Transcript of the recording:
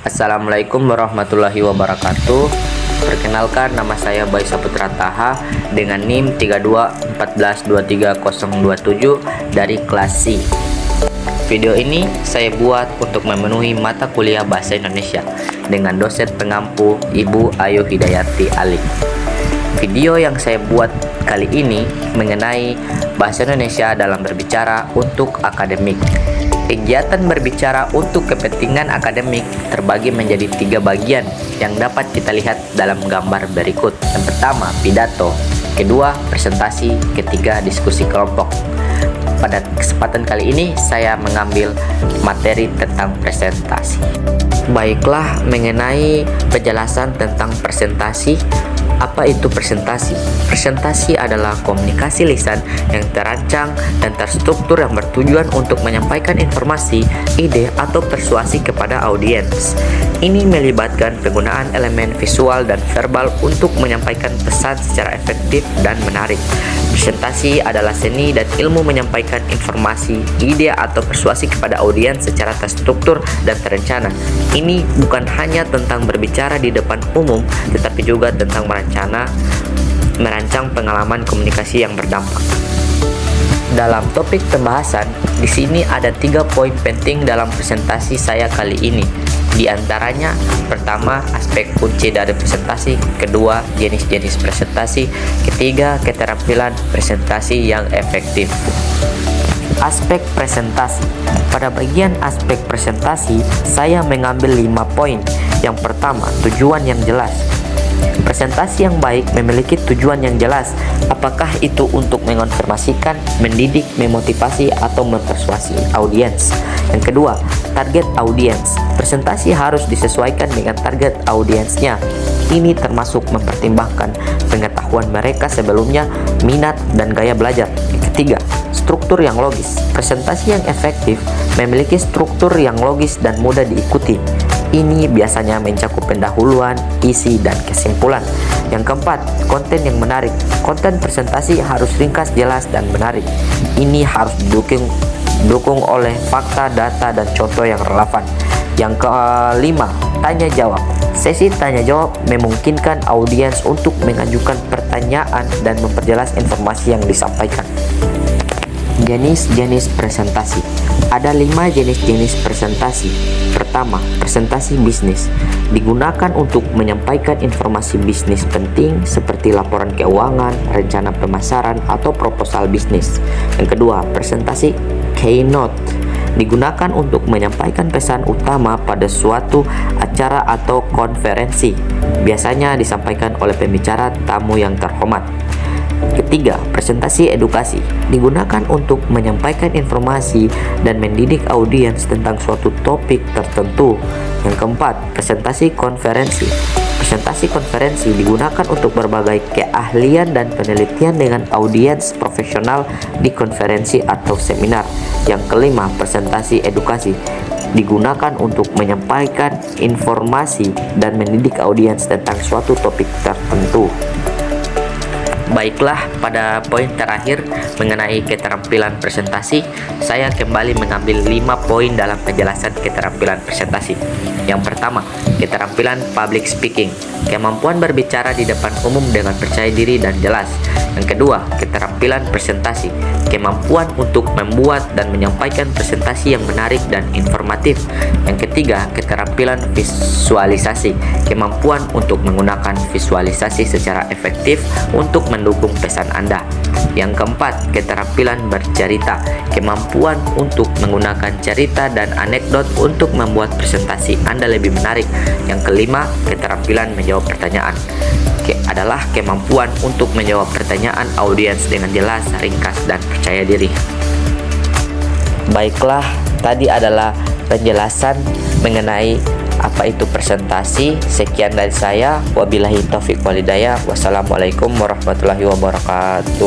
Assalamualaikum warahmatullahi wabarakatuh. Perkenalkan, nama saya Bayi Saputra Taha dengan NIM 3214230027 dari kelas C. Video ini saya buat untuk memenuhi mata kuliah Bahasa Indonesia dengan dosen pengampu Ibu Ayu Hidayati Alik. Video yang saya buat kali ini mengenai Bahasa Indonesia dalam berbicara untuk akademik. Kegiatan berbicara untuk kepentingan akademik terbagi menjadi 3 bagian yang dapat kita lihat dalam gambar berikut. Yang pertama, pidato. Kedua, presentasi. Ketiga, diskusi kelompok. Pada kesempatan kali ini saya mengambil materi tentang presentasi. Baiklah, mengenai penjelasan tentang presentasi. Apa itu presentasi? Presentasi adalah komunikasi lisan yang terancang dan terstruktur yang bertujuan untuk menyampaikan informasi, ide, atau persuasi kepada audiens. Ini melibatkan penggunaan elemen visual dan verbal untuk menyampaikan pesan secara efektif dan menarik. Presentasi adalah seni dan ilmu menyampaikan informasi, ide, atau persuasi kepada audiens secara terstruktur dan terencana. Ini bukan hanya tentang berbicara di depan umum, tetapi juga tentang merancang pengalaman komunikasi yang berdampak. Dalam topik pembahasan, di sini ada 3 poin penting dalam presentasi saya kali ini. Di antaranya, pertama, aspek kunci dari presentasi, kedua, jenis-jenis presentasi, ketiga, keterampilan presentasi yang efektif. Aspek presentasi. Pada bagian aspek presentasi, saya mengambil 5 poin. Yang pertama, tujuan yang jelas. Presentasi yang baik memiliki tujuan yang jelas, apakah itu untuk menginformasikan, mendidik, memotivasi, atau mempersuasi audiens. Yang kedua, target audiens. Presentasi harus disesuaikan dengan target audiensnya. Ini termasuk mempertimbangkan pengetahuan mereka sebelumnya, minat, dan gaya belajar. Yang ketiga, struktur yang logis. Presentasi yang efektif memiliki struktur yang logis dan mudah diikuti. Ini biasanya mencakup pendahuluan, isi, dan kesimpulan. Yang keempat, konten yang menarik. Konten presentasi harus ringkas, jelas, dan menarik. Ini harus didukung oleh fakta, data, dan contoh yang relevan. Yang kelima, tanya jawab. Sesi tanya jawab memungkinkan audiens untuk mengajukan pertanyaan dan memperjelas informasi yang disampaikan. Jenis-jenis presentasi. Ada 5 jenis-jenis presentasi. Pertama, presentasi bisnis. Digunakan untuk menyampaikan informasi bisnis penting seperti laporan keuangan, rencana pemasaran, atau proposal bisnis. Yang kedua, presentasi keynote. Digunakan untuk menyampaikan pesan utama pada suatu acara atau konferensi. Biasanya disampaikan oleh pembicara tamu yang terhormat. Ketiga, presentasi edukasi. Digunakan untuk menyampaikan informasi dan mendidik audiens tentang suatu topik tertentu. Yang keempat, presentasi konferensi. Presentasi konferensi digunakan untuk berbagai keahlian dan penelitian dengan audiens profesional di konferensi atau seminar. Yang kelima, presentasi edukasi. Digunakan untuk menyampaikan informasi dan mendidik audiens tentang suatu topik tertentu. Baiklah, pada poin terakhir mengenai keterampilan presentasi, saya kembali mengambil 5 poin dalam penjelasan keterampilan presentasi. Yang pertama, keterampilan public speaking. Kemampuan berbicara di depan umum dengan percaya diri dan jelas. Yang kedua, keterampilan presentasi. Kemampuan untuk membuat dan menyampaikan presentasi yang menarik dan informatif. Yang ketiga, keterampilan visualisasi. Kemampuan untuk menggunakan visualisasi secara efektif untuk mendukung pesan Anda. Yang keempat, keterampilan bercerita. Kemampuan untuk menggunakan cerita dan anekdot untuk membuat presentasi Anda lebih menarik. Yang kelima, keterampilan menjawab pertanyaan. Adalah kemampuan untuk menjawab pertanyaan audiens dengan jelas, ringkas, dan percaya diri. Baiklah, tadi adalah penjelasan mengenai apa itu presentasi. Sekian dari saya. Wabillahi taufiq wal hidayah. Wassalamualaikum warahmatullahi wabarakatuh.